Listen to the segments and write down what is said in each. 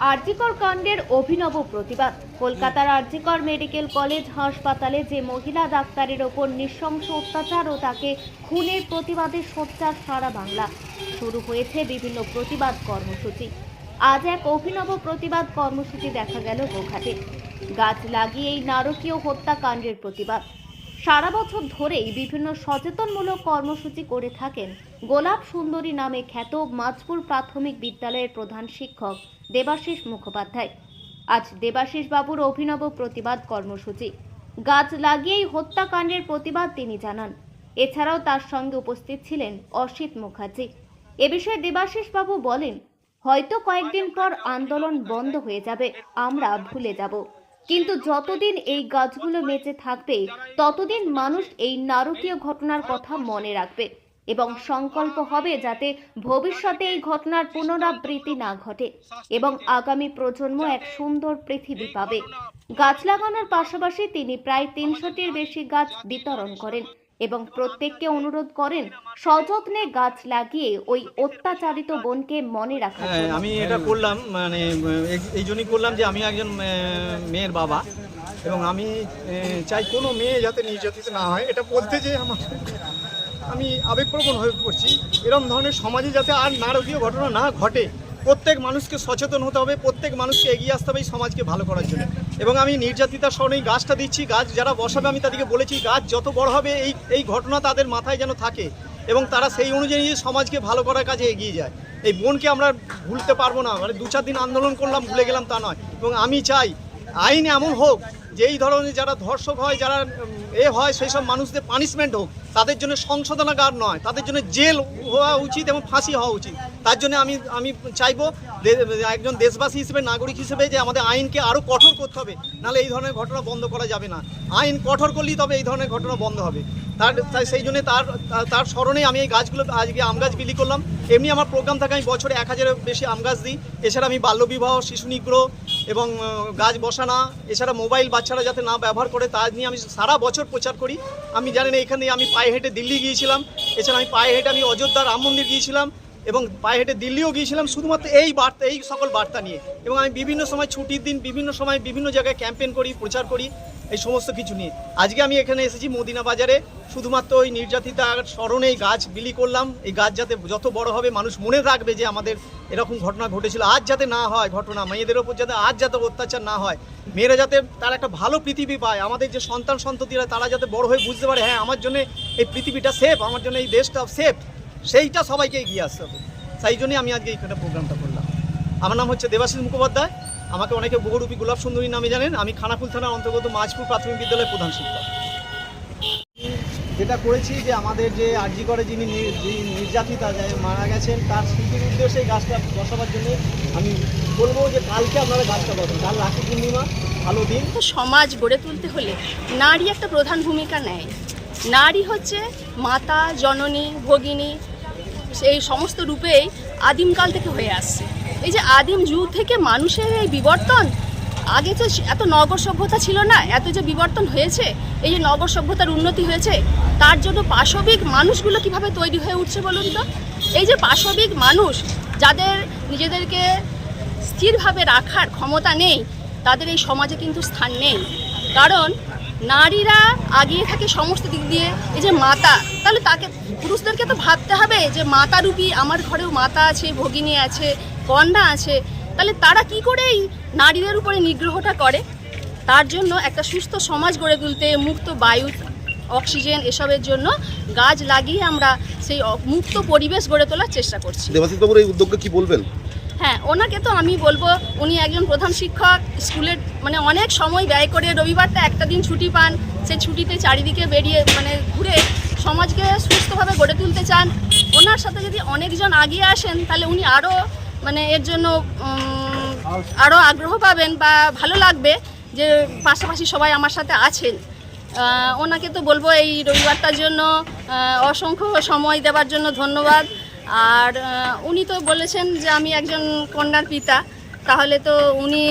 আরজিকর কাণ্ডের অভিনব প্রতিবাদ। কলকাতার আরজিকর মেডিকেল কলেজ হাসপাতালে যে মহিলা ডাক্তারের ওপর নৃশংস অত্যাচার ও তাকে খুনের প্রতিবাদে সোচ্চার সারা বাংলা। শুরু হয়েছে বিভিন্ন প্রতিবাদ কর্মসূচি। আজ এক অভিনব প্রতিবাদ কর্মসূচি দেখা গেল গোঘাটে। গাছ লাগিয়ে এই নারকীয় হত্যাকাণ্ডের প্রতিবাদ। সারা বছর ধরেই বিভিন্ন সচেতনমূলক কর্মসূচি করে থাকেন গোলাপ সুন্দরী নামে খ্যাত মাঝপুর প্রাথমিক বিদ্যালয়ের প্রধান শিক্ষক দেবাশিস মুখোপাধ্যায়। আজ দেবাশিস বাবুর অভিনব প্রতিবাদ কর্মসূচি। গাছ লাগিয়েই হত্যাকাণ্ডের প্রতিবাদ তিনি জানান। এছাড়াও তার সঙ্গে উপস্থিত ছিলেন অসিত মুখার্জি। এ বিষয়ে দেবাশিস বাবু বলেন, হয়তো কয়েকদিন পর আন্দোলন বন্ধ হয়ে যাবে, আমরা ভুলে যাব, কিন্তু যতদিন এই গাছগুলো বেঁচে থাকবে ততদিন মানুষ এই নারকীয় ঘটনার কথা মনে রাখবে এবং সংকল্প হবে যাতে ভবিষ্যতে এই ঘটনার পুনরাবৃত্তি না ঘটে এবং আগামী প্রজন্ম এক সুন্দর পৃথিবী পাবে। গাছ লাগানোর পাশাপাশি তিনি প্রায় 300টির বেশি গাছ বিতরণ করেন এবং প্রত্যেককে অনুরোধ করেন সযত্নে গাছ লাগিয়ে ওই অত্যাচারিত বোনকে মনে রাখা। আমি এটা করলাম মানে এই জন্যই করলাম যে আমি একজন মেয়ের বাবা এবং আমি চাই কোনো মেয়ে যাতে নির্যাতিত না হয়। এটা বলতে যে আমি আবেগপ্রবণ হয়ে পড়ছি। এরকম ধরনের সমাজে যাতে আর নারকীয় ঘটনা না ঘটে, প্রত্যেক মানুষকে সচেতন হতে হবে, প্রত্যেক মানুষকে এগিয়ে আসতে হবে এই সমাজকে ভালো করার জন্য। এবং আমি নির্যাতিতার স্মরণে গাছটা দিচ্ছি। গাছ যারা বসাবে আমি তাদেরকে বলেছি গাছ যত বড় হবে এই ঘটনা তাদের মাথায় যেন থাকে এবং তারা সেই অনুযায়ী সমাজকে ভালো করার কাজে এগিয়ে যায়। এই বোনকে আমরা ভুলতে পারবো না, মানে 2-4 দিন আন্দোলন করলাম ভুলে গেলাম তা নয়। এবং আমি চাই আইন এমন হোক যে এই ধরনের যারা ধর্ষক হয়, যারা হয়, সেই সব মানুষদের পানিশমেন্ট হোক, তাদের জন্য সংশোধনাগার নয়, তাদের জন্য জেল হওয়া উচিত এবং ফাঁসি হওয়া উচিত। তার জন্য আমি চাইবো একজন দেশবাসী হিসেবে, নাগরিক হিসেবে, যে আমাদের আইনকে আরও কঠোর করতে হবে, নাহলে এই ধরনের ঘটনা বন্ধ করা যাবে না। আইন কঠোর করলেই তবে এই ধরনের ঘটনা বন্ধ হবে। সেই জন্য তার স্মরণে আমি এই গাছগুলো আজকে আম গাছ বিলি করলাম। এমনি আমার প্রোগ্রাম থাকে, আমি বছরে 1000-এর বেশি আম গাছ দিই। এছাড়া আমি বাল্যবিবাহ, শিশু নিগ্রহ এবং গাছ বসানো, এছাড়া মোবাইল বাচ্চারা যাতে না ব্যবহার করে তা নিয়ে আমি সারা বছর প্রচার করি। আমি জানেন এখানে আমি পায়ে হেঁটে দিল্লি গিয়েছিলাম, এছাড়া আমি পায়ে হেঁটে অযোধ্যা রাম মন্দির গিয়েছিলাম এবং পায়ে হেঁটে দিল্লিও গিয়েছিলাম শুধুমাত্র এই সকল বার্তা নিয়ে। এবং আমি বিভিন্ন সময় ছুটির দিন বিভিন্ন সময় বিভিন্ন জায়গায় ক্যাম্পেইন করি, প্রচার করি এই সমস্ত কিছু নিয়ে। আজকে আমি এখানে এসেছি মদিনা বাজারে শুধুমাত্র ওই নির্যাতিতার স্মরণে এই গাছ বিলি করলাম। এই গাছ যাতে যত বড় হবে মানুষ মনে রাখবে যে আমাদের এরকম ঘটনা ঘটেছিল, আজ যাতে না হয় ঘটনা, মেয়েদের ওপর যাতে আজ যাতে অত্যাচার না হয়, মেয়েরা যাতে তার একটা ভালো পৃথিবী পায়, আমাদের যে সন্তান সন্ততিরা তারা যাতে বড় হয়ে বুঝতে পারে হ্যাঁ আমার জন্য এই পৃথিবীটা সেফ, আমার জন্য এই দেশটা সেফ, সেইটা সবাইকে এগিয়ে আসতে হবে। সেই জন্যই আমি আজকে এইখানে প্রোগ্রামটা করলাম। আমার নাম হচ্ছে দেবাশিস মুখোপাধ্যায়, আমাকে অনেকে বহুরূপী গোলাপ সুন্দরী নামে জানেন। আমি খানাকুল থানার অন্তর্গত মাঝপুর প্রাথমিক বিদ্যালয়ের প্রধান শিক্ষক। যেটা করেছি যে আমাদের যে আরজিকরে যিনি নির্যাতিতা মারা গেছেন তার স্মৃতির উদ্দেশ্যে এই গাছটা বসাবার জন্য আমি বলবো যে কালকে আপনারা গাছটা বসান। কাল রাখি পূর্ণিমা, ভালো দিন। সমাজ গড়ে তুলতে হলে নারী একটা প্রধান ভূমিকা নেয়। নারী হচ্ছে মাতা, জননী, ভগিনী, এই সমস্ত রূপেই আদিমকাল থেকে হয়ে আসছে। এই যে আদিম যুগ থেকে মানুষের এই বিবর্তন, আগে তো এত নগর সভ্যতা ছিল না, এত যে বিবর্তন হয়েছে, এই যে নগর সভ্যতার উন্নতি হয়েছে, তার জন্য পাশবিক মানুষগুলো কিভাবে তৈরি হয়ে উঠছে বলুন তো। এই যে পাশবিক মানুষ যাদের নিজেদেরকে স্থিরভাবে রাখার ক্ষমতা নেই, তাদের এই সমাজে কিন্তু স্থান নেই। কারণ নারীরা আগিয়ে থাকে সমস্ত দিক দিয়ে। এই যে মাতা, তাহলে তাকে পুরুষদেরকে তো ভাবতে হবে যে মাতারূপী আমার ঘরেও মাতা আছে, ভগিনী আছে, কন্যা আছে, তাহলে তারা কি করে এই নারীদের উপরে নিগ্রহটা করে। তার জন্য একটা সুস্থ সমাজ গড়ে তুলতে, মুক্ত বায়ু, অক্সিজেন এসবের জন্য গাছ লাগিয়ে আমরা সেই মুক্ত পরিবেশ গড়ে তোলার চেষ্টা করছি। দেবাশিস বাবুর এই উদ্যোগকে কি বলবেন? হ্যাঁ, ওনাকে তো আমি বলবো, উনি একজন প্রধান শিক্ষক, স্কুলের মানে অনেক সময় ব্যয় করে রবিবারটা একটা দিন ছুটি পান, সেই ছুটিতে চারিদিকে বেরিয়ে ঘুরে সমাজকে সুস্থভাবে গড়ে তুলতে চান। ওনার সাথে যদি অনেকজন আগিয়ে আসেন তাহলে উনি আরও এর জন্য আরও আগ্রহ পাবেন বা ভালো লাগবে যে পাশাপাশি সবাই আমার সাথে আছেন। ওনাকে তো বলবো এই রবিবারটার জন্য অসংখ্য সময় দেওয়ার জন্য ধন্যবাদ। আর উনি তো বলেছেন যে আমি একজন কন্যার পিতা, তাহলে তো উনি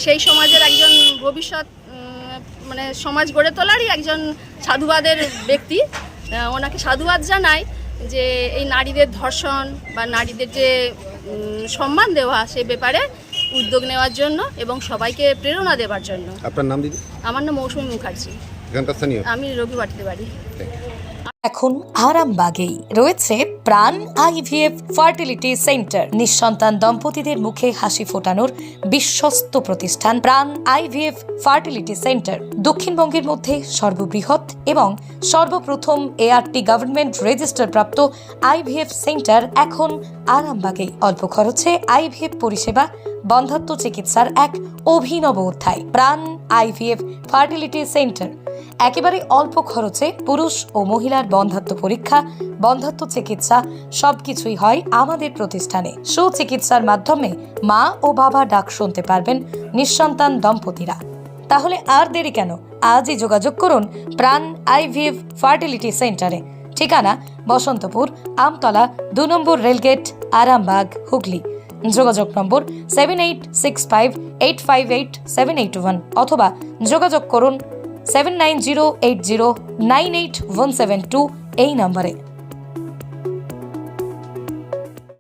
সেই সমাজের একজন ভবিষ্যৎ সমাজ গড়ে তোলারই একজন সাধুবাদের ব্যক্তি। ওনাকে সাধুবাদ জানাই যে এই নারীদের ধর্ষণ বা নারীদের যে সম্মান দেওয়া সে ব্যাপারে উদ্যোগ নেওয়ার জন্য এবং সবাইকে প্রেরণা দেওয়ার জন্য। আপনার নাম দিদি? আমার নাম মৌসুমী মুখার্জি, এখানকার স্থানীয়? আমি রবিবাটিতে বাড়ি। এখন আরামবাগেই রয়েছে প্রাণ আইভিএফ ফার্টিলিটি সেন্টার। নিঃসন্তান দম্পতিদের মুখে হাসি ফোটানোর বিশ্বস্ত প্রতিষ্ঠান প্রাণ আইভিএফ ফার্টিলিটি সেন্টার দক্ষিণবঙ্গের মধ্যে সর্ববৃহৎ এবং সর্বপ্রথম এআরটি গভর্নমেন্ট রেজিস্টার প্রাপ্ত আইভিএফ সেন্টার এখন আরামবাগেই। অল্প খরচে আইভিএফ পরিষেবা, বন্ধ্যাত্ব চিকিৎসার এক অভিনব অধ্যায়। প্রাণ আইভিএফ ফার্টিলিটি সেন্টার একেবারে অল্প খরচে পুরুষ ও মহিলার বন্ধ্যাত্ব পরীক্ষা, বন্ধ্যাত্ব চিকিৎসা সবকিছুই হয় আমাদের প্রতিষ্ঠানে। সুচিকিৎসার মাধ্যমে মা ও বাবা ডাক শুনতে পারবেন নিঃসন্তান দম্পতিরা। তাহলে আর দেরি কেন? আজই যোগাযোগ করুন প্রাণ আইভিএফ ফার্টিলিটি সেন্টারে। ঠিকানা বসন্তপুর, আমতলা, 2 নম্বর রেলগেট, আরামবাগ, হুগলি। যোগাযোগ নম্বর 7865858781 অথবা যোগাযোগ করুন 7908098172 এই নম্বরে।